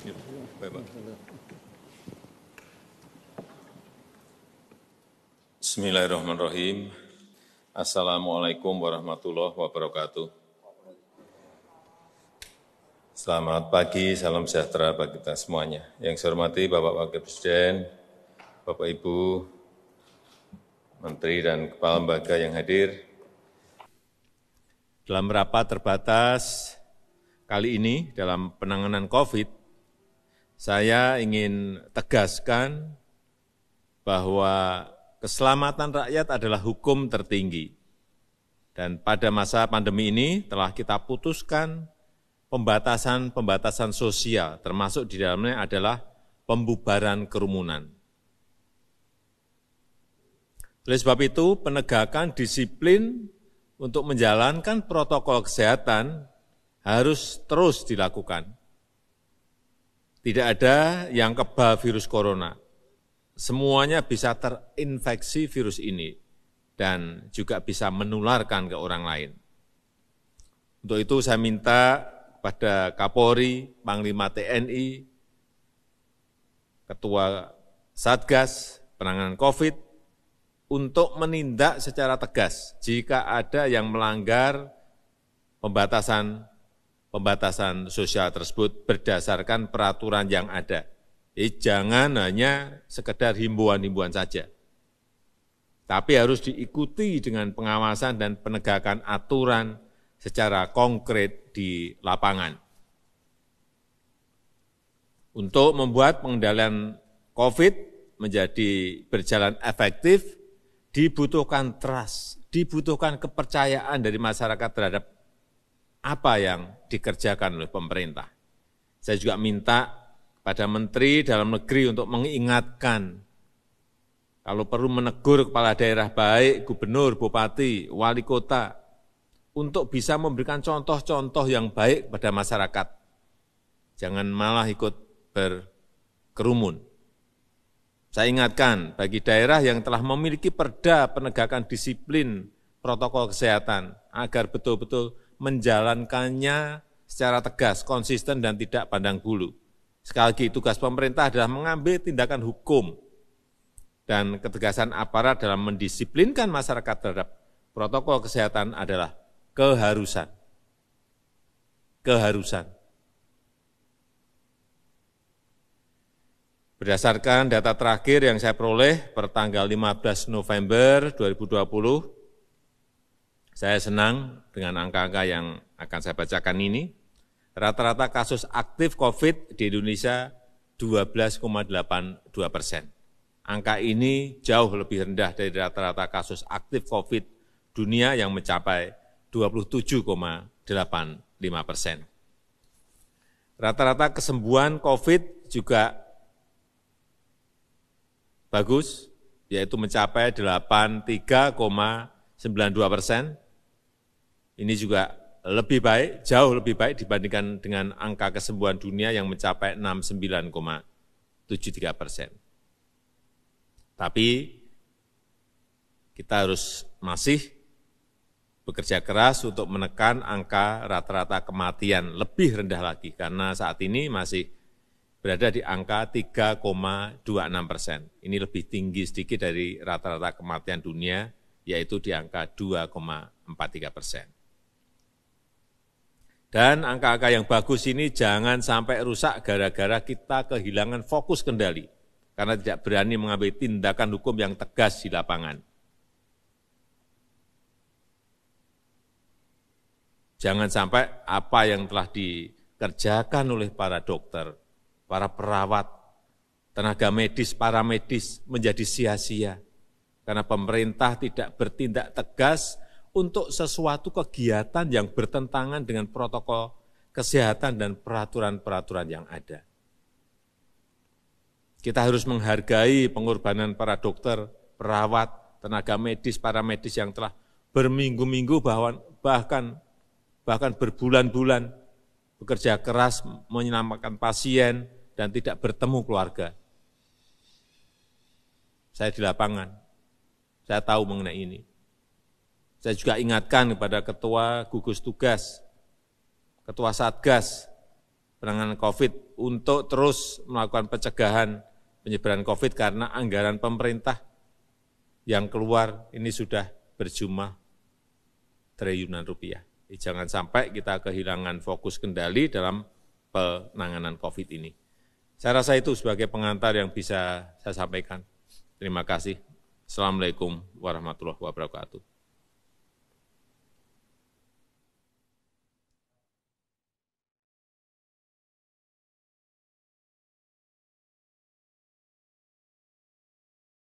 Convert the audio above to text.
Baik, Pak. Bismillahirrahmanirrahim. Assalamualaikum warahmatullahi wabarakatuh. Selamat pagi, salam sejahtera bagi kita semuanya. Yang saya hormati Bapak Wakil Presiden, Bapak Ibu, Menteri dan Kepala Lembaga yang hadir. Dalam rapat terbatas kali ini dalam penanganan COVID, saya ingin tegaskan bahwa keselamatan rakyat adalah hukum tertinggi. Dan pada masa pandemi ini telah kita putuskan pembatasan-pembatasan sosial, termasuk di dalamnya adalah pembubaran kerumunan. Oleh sebab itu, penegakan disiplin untuk menjalankan protokol kesehatan harus terus dilakukan. Tidak ada yang kebal virus corona. Semuanya bisa terinfeksi virus ini dan juga bisa menularkan ke orang lain. Untuk itu saya minta kepada Kapolri, Panglima TNI, Ketua Satgas Penanganan COVID, untuk menindak secara tegas jika ada yang melanggar pembatasan sosial tersebut berdasarkan peraturan yang ada. Jangan hanya sekedar himbauan-himbauan saja, tapi harus diikuti dengan pengawasan dan penegakan aturan secara konkret di lapangan. Untuk membuat pengendalian COVID menjadi berjalan efektif, dibutuhkan trust, dibutuhkan kepercayaan dari masyarakat terhadap apa yang dikerjakan oleh pemerintah. Saya juga minta pada Menteri Dalam Negeri untuk mengingatkan, kalau perlu menegur kepala daerah baik, gubernur, bupati, wali kota, untuk bisa memberikan contoh-contoh yang baik pada masyarakat. Jangan malah ikut berkerumun. Saya ingatkan bagi daerah yang telah memiliki perda penegakan disiplin protokol kesehatan agar betul-betul menjalankannya secara tegas, konsisten, dan tidak pandang bulu. Sekali lagi, tugas pemerintah adalah mengambil tindakan hukum dan ketegasan aparat dalam mendisiplinkan masyarakat terhadap protokol kesehatan adalah keharusan. Keharusan. Berdasarkan data terakhir yang saya peroleh per tanggal 15 November 2020, saya senang dengan angka-angka yang akan saya bacakan ini. Rata-rata kasus aktif COVID di Indonesia 12,82%. Angka ini jauh lebih rendah dari rata-rata kasus aktif COVID dunia yang mencapai 27,85%. Rata-rata kesembuhan COVID juga bagus, yaitu mencapai 83,92%. Ini juga lebih baik, jauh lebih baik dibandingkan dengan angka kesembuhan dunia yang mencapai 69,73%. Tapi kita harus masih bekerja keras untuk menekan angka rata-rata kematian lebih rendah lagi, karena saat ini masih berada di angka 3,26%. Ini lebih tinggi sedikit dari rata-rata kematian dunia, yaitu di angka 2,43%. Dan angka-angka yang bagus ini jangan sampai rusak gara-gara kita kehilangan fokus kendali, karena tidak berani mengambil tindakan hukum yang tegas di lapangan. Jangan sampai apa yang telah dikerjakan oleh para dokter, para perawat, tenaga medis, para medis menjadi sia-sia. Karena pemerintah tidak bertindak tegas untuk sesuatu kegiatan yang bertentangan dengan protokol kesehatan dan peraturan-peraturan yang ada. Kita harus menghargai pengorbanan para dokter, perawat, tenaga medis, para medis yang telah berminggu-minggu bahkan berbulan-bulan bekerja keras menyelamatkan pasien dan tidak bertemu keluarga. Saya di lapangan, saya tahu mengenai ini. Saya juga ingatkan kepada Ketua Gugus Tugas, Ketua Satgas, penanganan COVID untuk terus melakukan pencegahan penyebaran COVID karena anggaran pemerintah yang keluar ini sudah berjumlah triliunan rupiah. Jangan sampai kita kehilangan fokus kendali dalam penanganan COVID ini. Saya rasa itu sebagai pengantar yang bisa saya sampaikan. Terima kasih. Assalamualaikum warahmatullahi wabarakatuh.